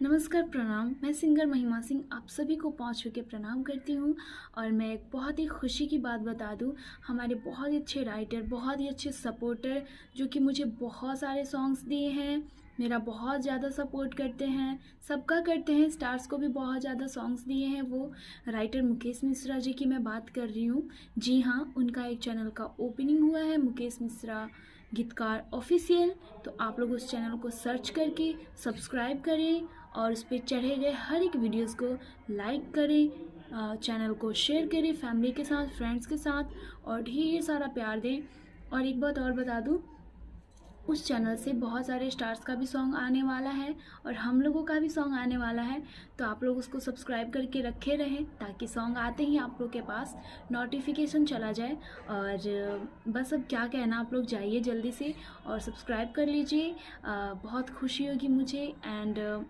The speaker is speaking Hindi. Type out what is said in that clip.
नमस्कार, प्रणाम। मैं सिंगर महिमा सिंह आप सभी को पाँव छू के प्रणाम करती हूँ। और मैं एक बहुत ही खुशी की बात बता दूँ, हमारे बहुत ही अच्छे राइटर, बहुत ही अच्छे सपोर्टर जो कि मुझे बहुत सारे सॉन्ग्स दिए हैं, मेरा बहुत ज़्यादा सपोर्ट करते हैं, सबका करते हैं, स्टार्स को भी बहुत ज़्यादा सॉन्ग्स दिए हैं। वो राइटर मुकेश मिश्रा जी की मैं बात कर रही हूँ। जी हाँ, उनका एक चैनल का ओपनिंग हुआ है, मुकेश मिश्रा गीतकार ऑफिशियल। तो आप लोग उस चैनल को सर्च करके सब्सक्राइब करें और उस पर चढ़े गए हर एक वीडियोस को लाइक करें, चैनल को शेयर करें फैमिली के साथ, फ्रेंड्स के साथ, और ढेर सारा प्यार दें। और एक बात और बता दूं, उस चैनल से बहुत सारे स्टार्स का भी सॉन्ग आने वाला है और हम लोगों का भी सॉन्ग आने वाला है। तो आप लोग उसको सब्सक्राइब करके रखे रहें ताकि सॉन्ग आते ही आप लोग के पास नोटिफिकेशन चला जाए। और बस अब क्या कहना, आप लोग जाइए जल्दी से और सब्सक्राइब कर लीजिए। बहुत खुशी होगी मुझे। एंड